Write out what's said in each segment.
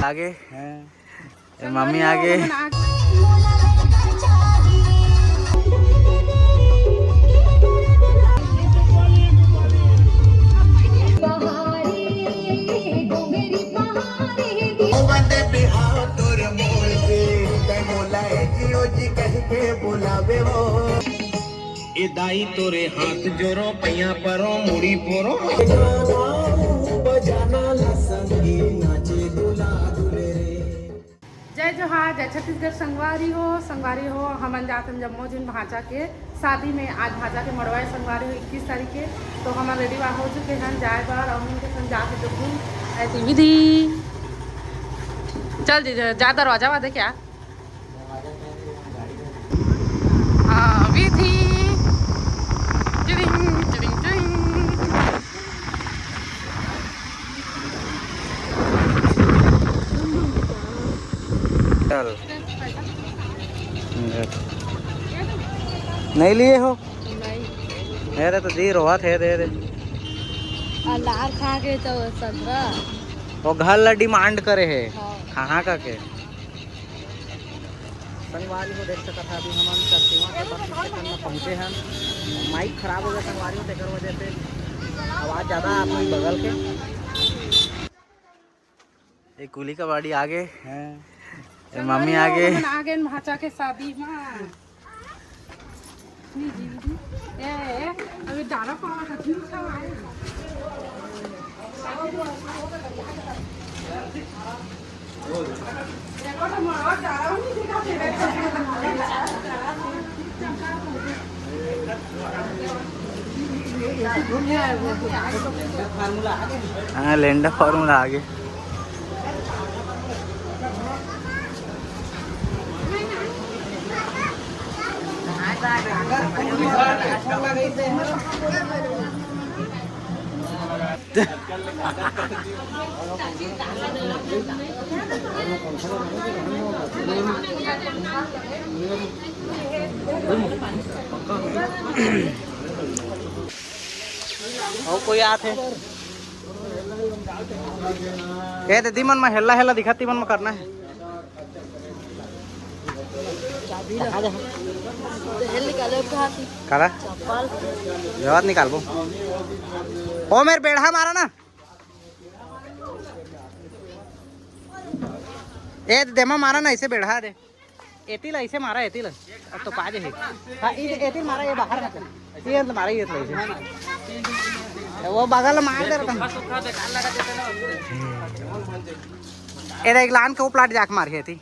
आगे मम्मी आगे। दाई तोरे हाथ जोरो पैया परो मुड़ी पोरो जय जोहार, जय छत्तीसगढ़। संगवारी हो हम जाते जम्मू जिन भाजा के शादी में। आज भाजा के मड़वाए संगवारी हो 21 तारीख के। तो हम रेडी हो चुके हैं जाए बार और उनके संग जाके देखूँ ऐसी विधि। चल जी जा दरवाजा वादे क्या विधि चल नहीं लिए हो मेरे तो दी रोहा थे दे लार खा के तो संतरा वो घर ला डिमांड करे है। हाँ। कहाँ का के संगवारी को देख सकता था। अभी हम सरसीमा के बस स्टेशन में पहुँचे हैं। माइक खराब हो गया संगवारी को तेकर वजह से आवाज़ ज़्यादा अपनी बगल के। एक कुली का बाड़ी आगे है, मम्मी आगे आगे भाचा के शादी में अभी डारा पावा हाँ लेंडा फार्मूला आगे। और कोई आते कहते दिमन में हेला हेला दिखाती मन में करना है। काला जवाब निकाल बो ओ मेरे बेड़ा मारा ना ए देमा मारा ना ऐसे बेड़ा दे एतिल ऐसे मारा एतिल अब तो पाजे है। हाँ एतिल मारा ये बाहर ना ये मारा ये तो ऐसे वो बगल मार दे रहा ए एक लान को प्लाट जाके मार थी।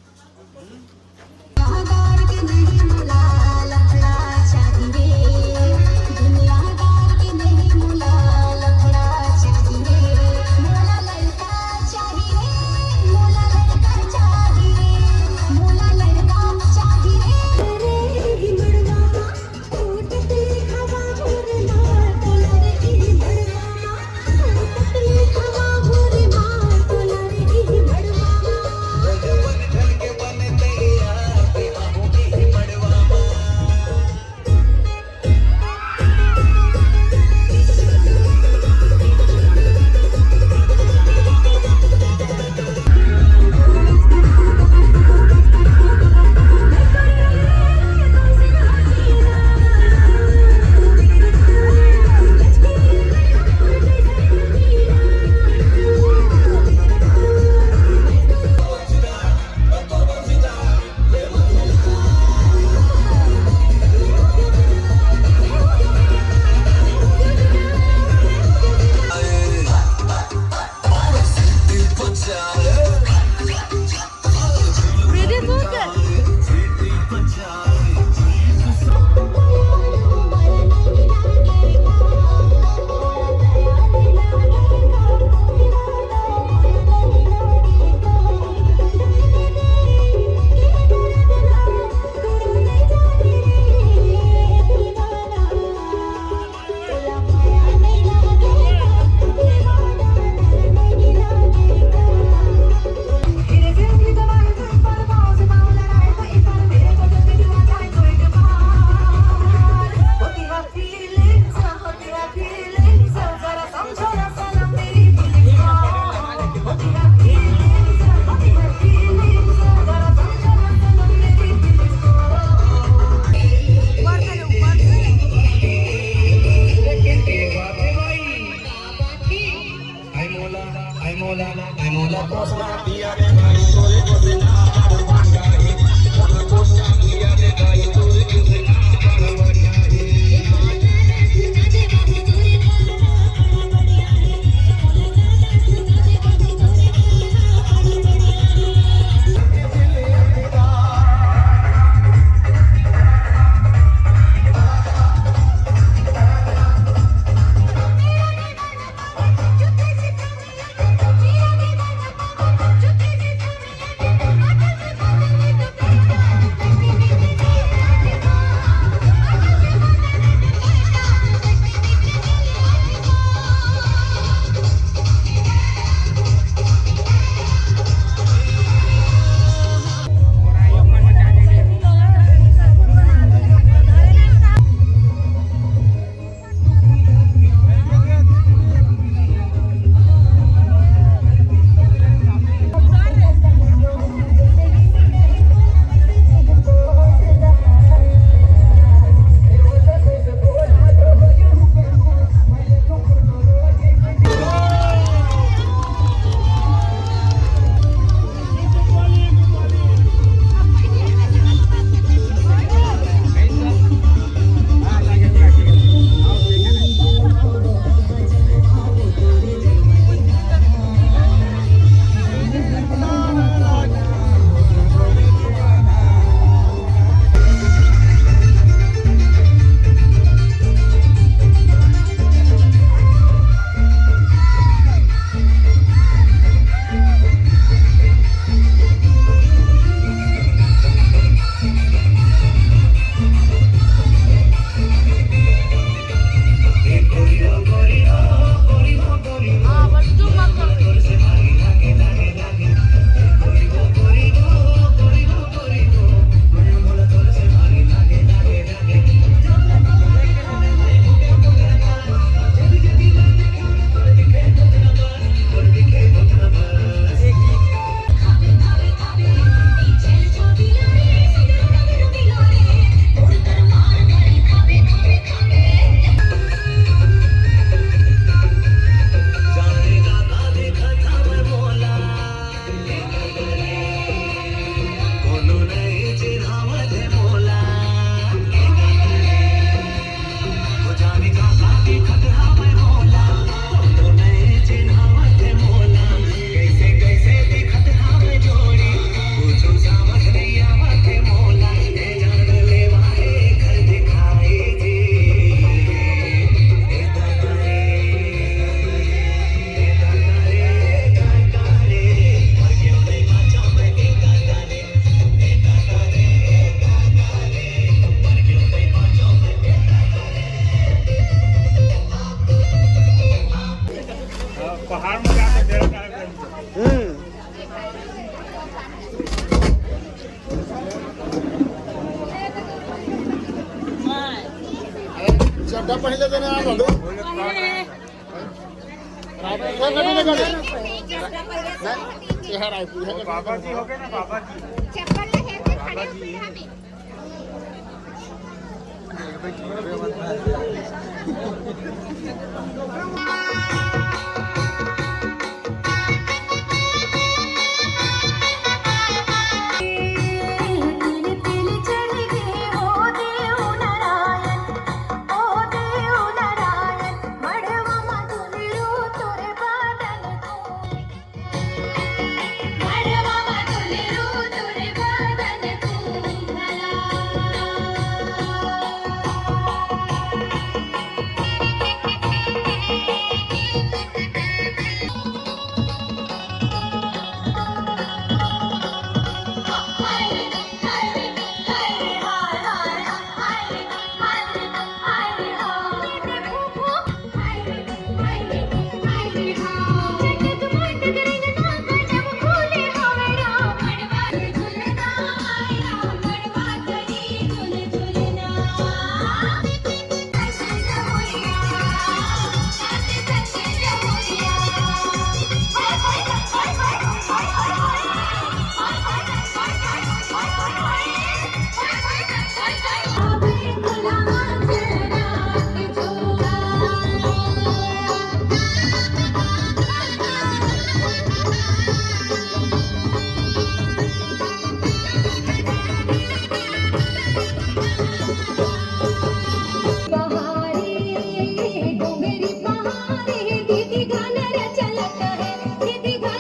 बाबा जी हो गए ना बाबा जी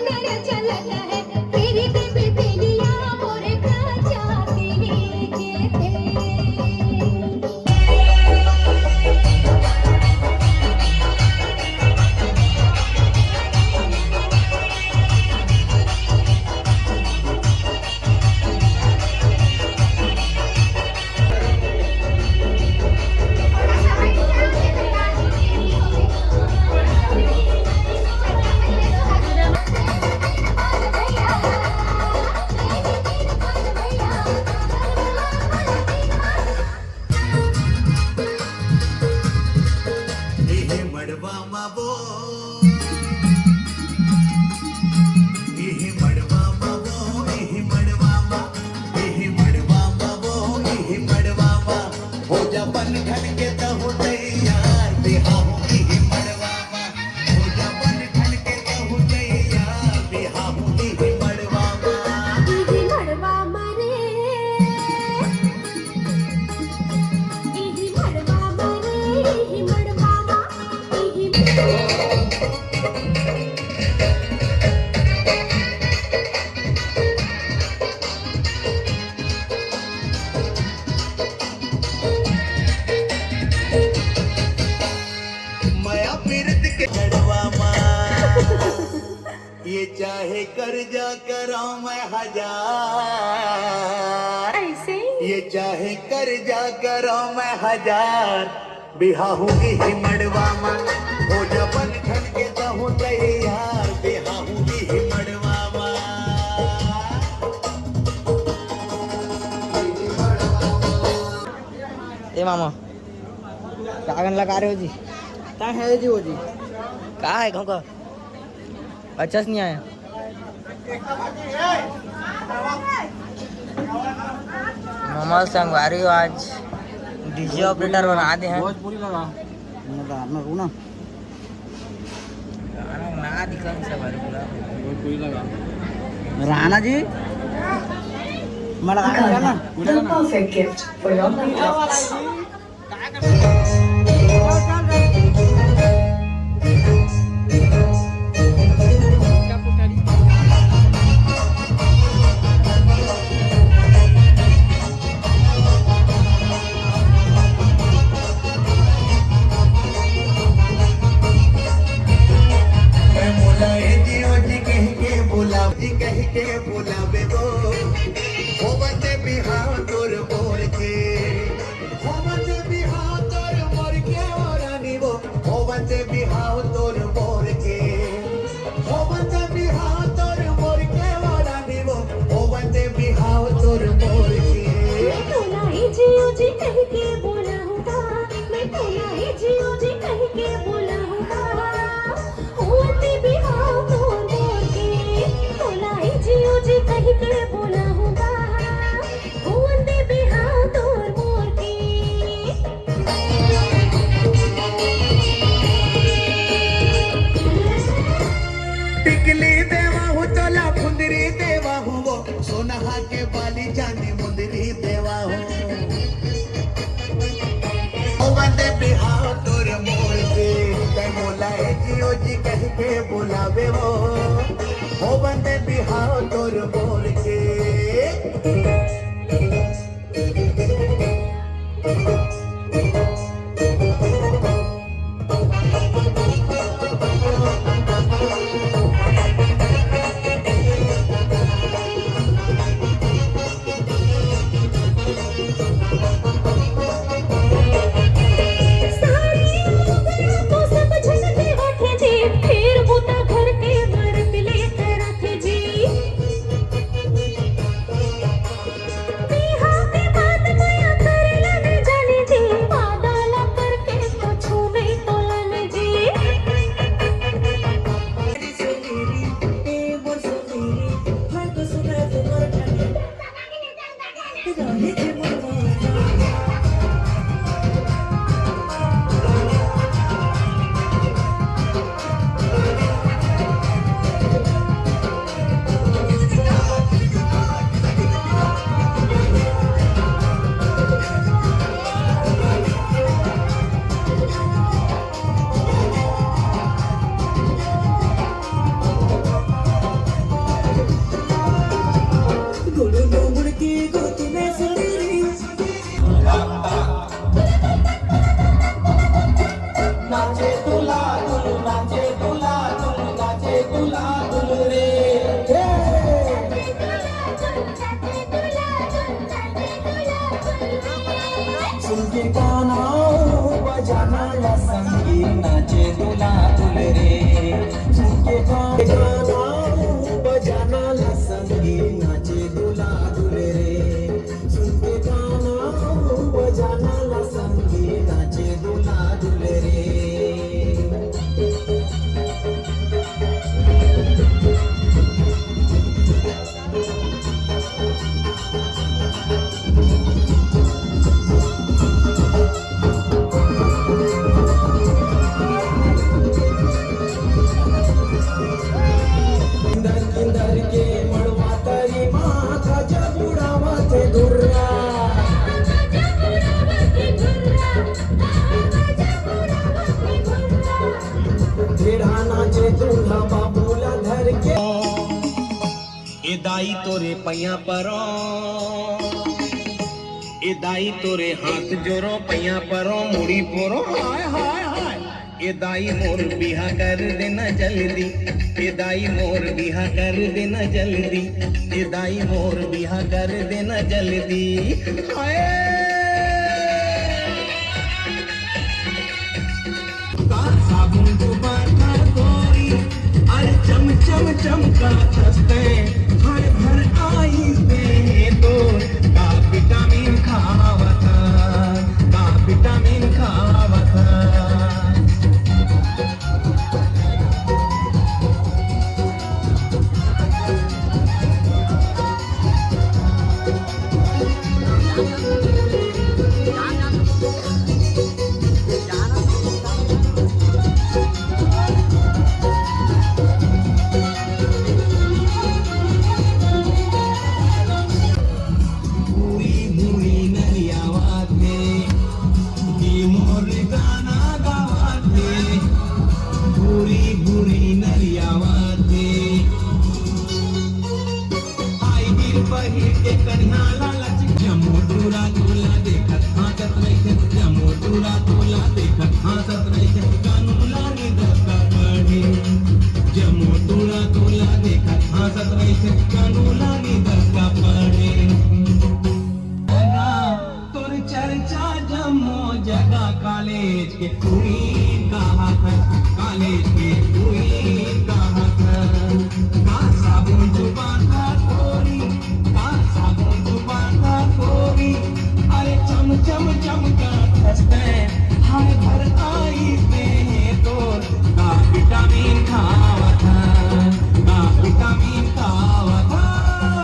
मेरे चलत है तेरी देवी तेलिया मोरे खचा तेली के थे ये चाहे कर जा करो मैं हजार ऐसे ये चाहे कर जा करो मैं हजार बिहाहूंगी ही मड़वा माँ हो जबन ठन के कहूँ तैयार बिहाहूंगी ही मड़वा माँ ए मामा क्या करने लगा रहे हो जी? क्या है जी वो जी? कहाँ है गाँव का? अच्छा से नहीं आया। मामा संगवारी हो आज डीजे ऑपरेटर बना दे हैं। भोजपुरी लगा ना रूना ना दिखा नहीं सब भोजपुरी लगा राणा जी मैं लगा ना The perfect gift for your loved ones. बुलावे हो बंदे बिहाव तोर बोल के किंदर के मड़वा तरी माथा जबुड़ावा थे दुर्रा ढेढ़ा नाचे दूल्हा बाबूला धर के ए दाई तोरे पैया परो ए दाई तोरे हाथ जोरो पैया परो मुड़ी पोरो हाय हाय हाय ए दाई मोर बिहा कर देना जल्दी ए दाई मोर बिहा कर देना जल्दी ए दाई मोर बिहा कर देना जल्दी हाय साबुन दुबारा गोरी अरे चम चम चमका हंसते हर भर आई पे तो का विटामिन खावा था भूरी भूरी नरियावाते की मोर गाना गावाते भूरी भूरी नरियावाते आई गिर बही के कन्हा लालच जमो दूरा दूला देखत हाथत रहे जमो दूरा दूला देखत हाथत रहे कानून लानी दबका पड़े जमो दूरा दूला देखत हाथत रहे कानून लानी दबका पड़े तोर चर्चा जमो जगह कॉलेज के कुड़ी कहा था कॉलेज के कुड़ी कहा था का साबुन दुबारा कोरी का साबुन दुबारा कोरी अरे चम चम चमका हंसते हाय भर आई पे तो का विटामिन खावा था का विटामिन खावा था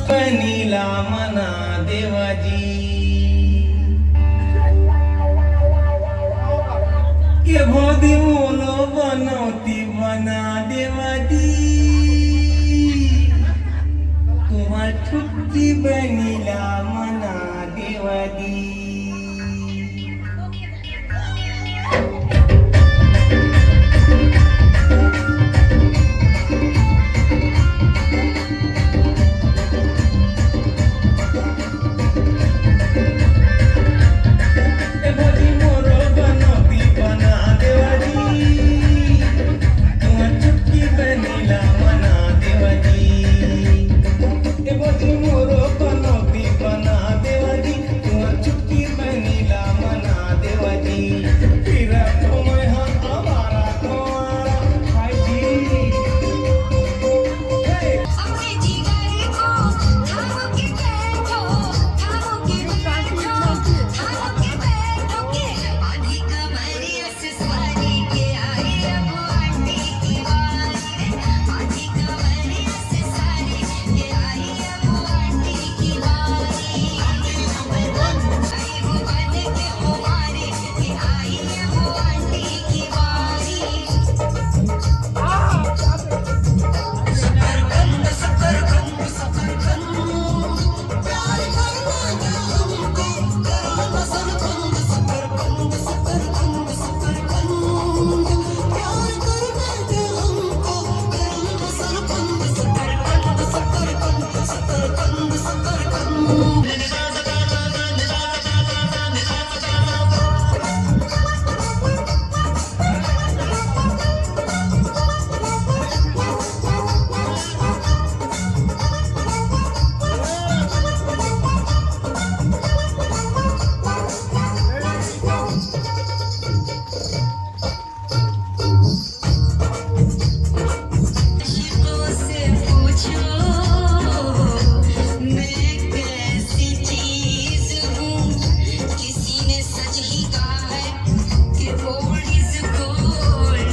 बनीला मना देवाजी के भोदी मोलो बनौती बना देवाजी तुम्हार ठुक्की बनीला मना देवाजी अपने जिगर को थामो के बैठो के आधी कमरिया से सारी के आई अब आंटी की बारी आधी कमरिया से सारी के आई अब आंटी की बारी आई वो बन के हमारे के आई अब आंटी की बारी से पूछो मैं कैसी चीज हूँ किसी ने सच ही कहा है कि ओल्ड इज गोल्ड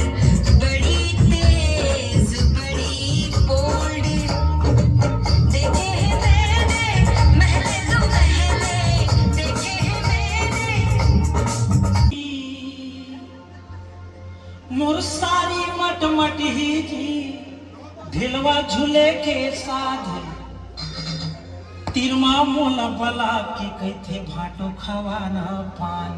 बड़ी तेज बड़ी बोल्ड देखे हैं मैंने महले तो महले देखे हैं मैंने मोर सारी मटमट ही जी ढिलवा झूले के साथ तिरमा मोला बला की कहते भाटो खवाना पान